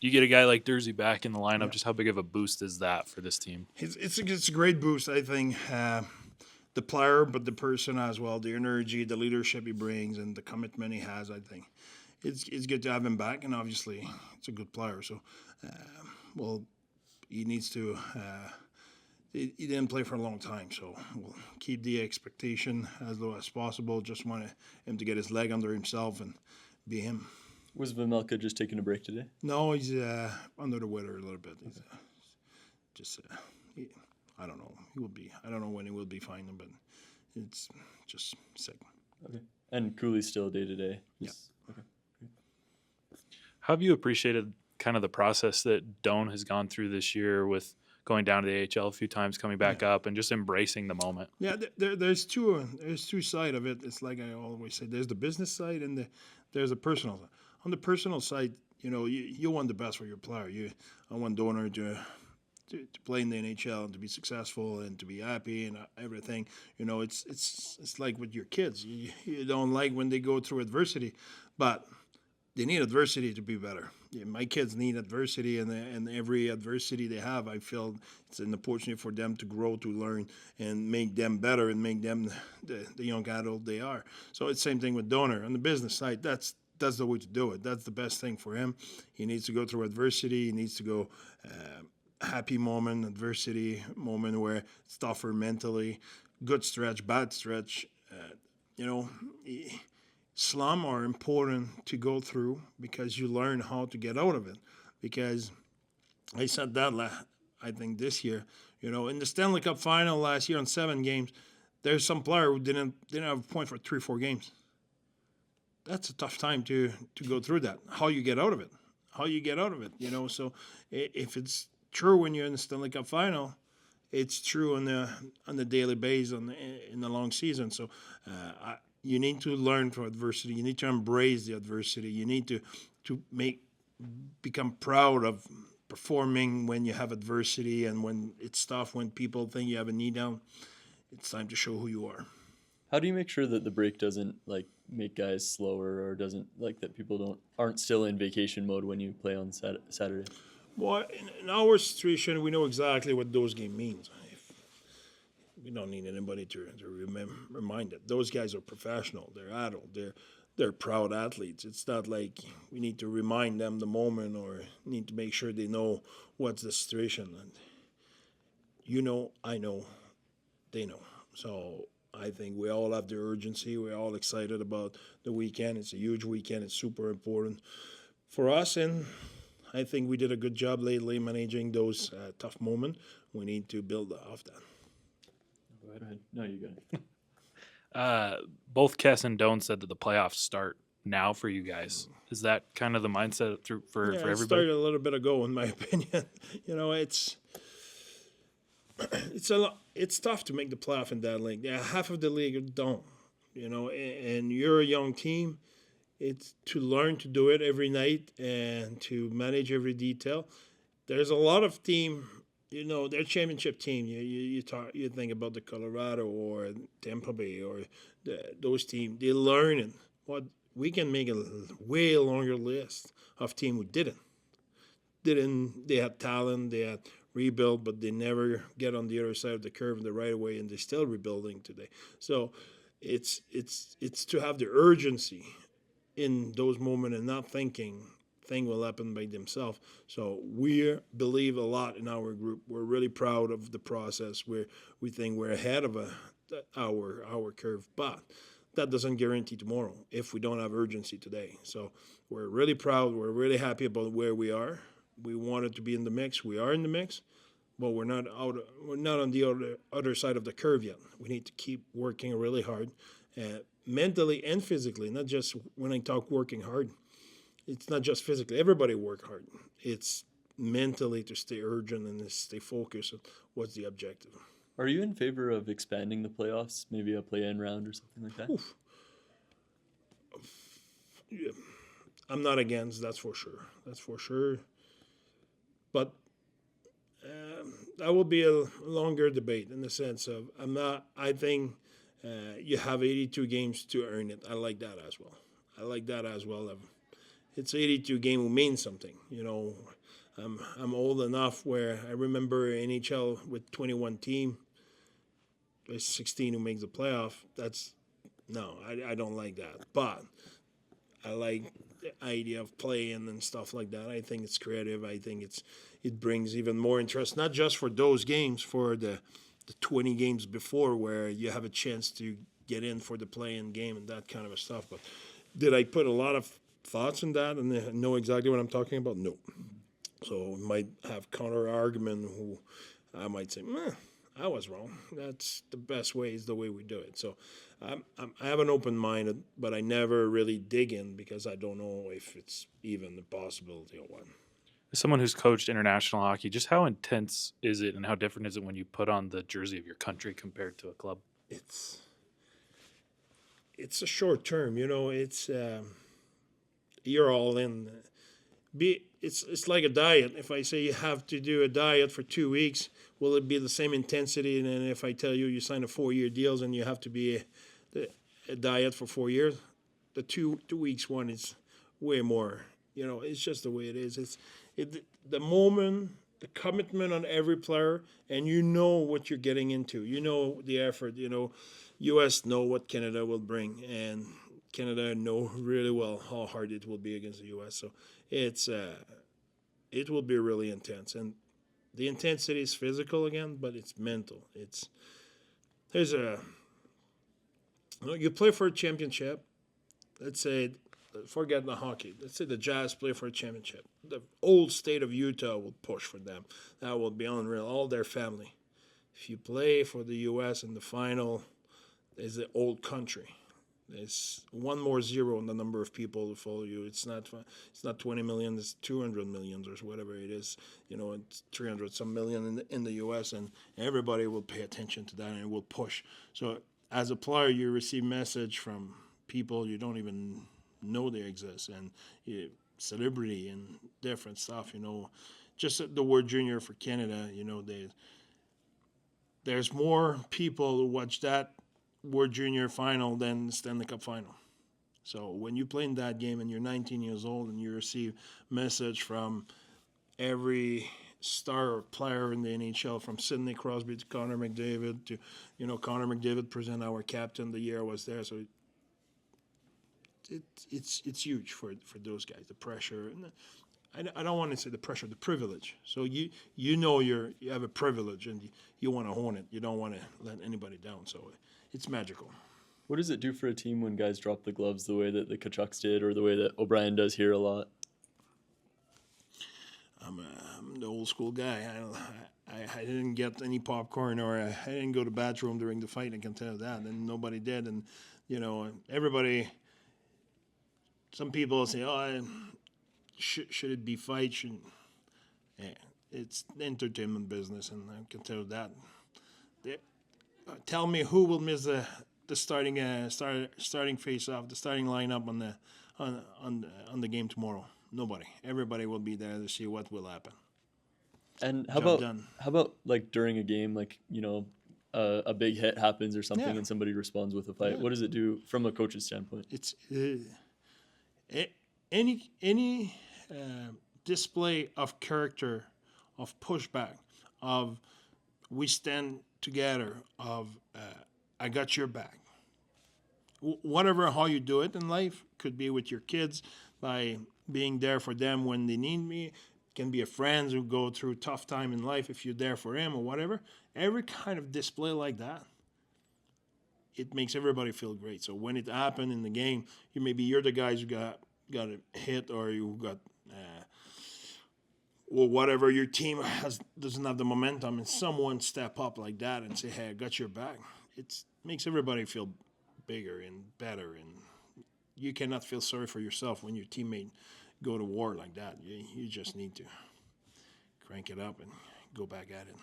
You get a guy like Dursey back in the lineup. Yeah. Just how big of a boost is that for this team? It's a great boost, I think. The player, but the person as well, the energy, the leadership he brings, and the commitment he has. I think it's good to have him back, and obviously it's a good player. So, well, he needs to. He didn't play for a long time, so we'll keep the expectation as low as possible. Just want him to get his leg under himself and be him. Was Vejmelka just taking a break today? No, he's under the weather a little bit. He's just, I don't know. He will be. I don't know when he will be fine, but it's just sick. Okay. And Cooley's still day to day. Yeah. Okay. How have you appreciated kind of the process that Doan has gone through this year with going down to the AHL a few times, coming back up, and just embracing the moment? Yeah, there's two sides of it. It's like I always say, there's the business side and there's the personal side. On the personal side, you want the best for your player. I want Donor to play in the NHL and to be successful and to be happy and everything. It's like with your kids. You don't like when they go through adversity, but they need adversity to be better. Yeah, my kids need adversity, and every adversity they have, I feel it's an opportunity for them to grow, to learn, and make them better and make them the young adult they are. So it's the same thing with Donor. On the business side, that's the way to do it. That's the best thing for him. He needs to go through adversity. He needs to go happy moment, adversity moment where it's tougher mentally, good stretch, bad stretch. Slum are important to go through because you learn how to get out of it. Because I said that I think this year, in the Stanley Cup final last year on 7 games, there's some player who didn't have a point for 3-4 games. That's a tough time to go through that. How you get out of it? So if it's true when you're in the Stanley Cup final, it's true on the daily basis in the long season. So you need to learn from adversity. You need to embrace the adversity. You need to become proud of performing when you have adversity and when it's tough, when people think you have a knee down. It's time to show who you are. How do you make sure that the break doesn't make guys slower, or doesn't that people aren't still in vacation mode when you play on Saturday? Well, in our situation, we know exactly what those game means. We don't need anybody to remind it. Those guys are professional. They're adult. They're proud athletes. It's not like we need to remind them the moment or need to make sure they know what's the situation. And I know, they know. So I think we all have the urgency. We're all excited about the weekend. It's a huge weekend. It's super important for us, and I think we did a good job lately managing those tough moments. We need to build off that. Go right ahead. No, you got it. Both Kess and Doan said that the playoffs start now for you guys. Is that kind of the mindset for everybody? It started a little bit ago, in my opinion. It's tough to make the playoff in that league. Yeah, half of the league don't. And you're a young team. It's to learn to do it every night and to manage every detail. There's a lot of team. Their championship team. You think about the Colorado or Tampa Bay or those teams. They're learning. What we can make a way longer list of teams who didn't. They had talent. They had rebuild, but they never get on the other side of the curve in the right way, and they're still rebuilding today. So it's to have the urgency in those moments and not thinking thing will happen by themselves. So we believe a lot in our group. We're really proud of the process where we think we're ahead of our curve, but that doesn't guarantee tomorrow if we don't have urgency today. So we're really proud. We're really happy about where we are. We wanted to be in the mix. We are in the mix, but we're not on the other side of the curve yet. We need to keep working really hard, mentally and physically. Not just when I talk working hard, it's not just physically. Everybody work hard. It's mentally to stay urgent and to stay focused on what's the objective. Are you in favor of expanding the playoffs, maybe a play-in round or something like that? Oof. Yeah. I'm not against, that's for sure. But that will be a longer debate in the sense of I think you have 82 games to earn it. I like that as well. it's 82 game who means something. I'm old enough where I remember NHL with 21 team, there's 16 who makes the playoff. That's no, I don't like that. But I like the idea of playing and stuff like that. I think it's creative. I think it brings even more interest, not just for those games, for the 20 games before where you have a chance to get in for the play-in game and that kind of stuff. But did I put a lot of thoughts in that and know exactly what I'm talking about? No. So might have counter argument who I might say, I was wrong. That's the best way is the way we do it. So I have an open mind, but I never really dig in because I don't know if it's even a possibility or what. As someone who's coached international hockey, just how intense is it and how different is it when you put on the jersey of your country compared to a club? It's a short term, It's you're all in. It's like a diet. If I say you have to do a diet for 2 weeks, will it be the same intensity? And then if I tell you sign a 4-year deals and you have to be a diet for 4 years, the 2 weeks one is way more. It's just the way it is. The moment, the commitment on every player, and you know what you're getting into. You know the effort. U.S. know what Canada will bring, and Canada know really well how hard it will be against the U.S. So it will be really intense, and the intensity is physical again, but it's mental. You play for a championship. Let's say, forget the hockey. Let's say the Jazz play for a championship. The old state of Utah will push for them. That will be unreal. All their family. If you play for the U.S. in the final, there's the old country. There's one more zero in the number of people who follow you. It's not 20 million. It's 200 million or whatever it is. It's 300 some million in the U.S. and everybody will pay attention to that and it will push. So as a player, you receive message from people you don't even know they exist and celebrity and different stuff. Just the word junior for Canada. There's more people who watch that World Junior final than the Stanley Cup final. So when you play in that game and you're 19 years old and you receive message from every star or player in the NHL, from Sidney Crosby to Connor McDavid to, Connor McDavid present our captain the year I was there. So it's huge for those guys, the pressure. And I don't want to say the pressure, the privilege. So you have a privilege and you want to own it. You don't want to let anybody down. So it's magical. What does it do for a team when guys drop the gloves the way that the Kachucks did or the way that O'Brien does here a lot? I'm the old school guy. I didn't get any popcorn or I didn't go to the bathroom during the fight. I can tell you that. And nobody did. And, everybody, some people say, should it be fight? It's the entertainment business, and I can tell you that. Tell me who will miss the starting face off, the starting lineup on the game tomorrow. Nobody. Everybody will be there to see what will happen. And how about like during a game, like a big hit happens or something, and somebody responds with a fight? What does it do from a coach's standpoint? It's any display of character, of pushback, of we stand together, of I got your back. Whatever how you do it in life, could be with your kids by being there for them when they need me. It can be a friend who go through a tough time in life if you're there for him or whatever. Every kind of display like that, it makes everybody feel great. So when it happened in the game, you're the guys who got a hit or you got or whatever, your team doesn't have the momentum, and someone step up like that and say, hey, I got your back. It makes everybody feel bigger and better, and you cannot feel sorry for yourself when your teammate go to war like that. You just need to crank it up and go back at it.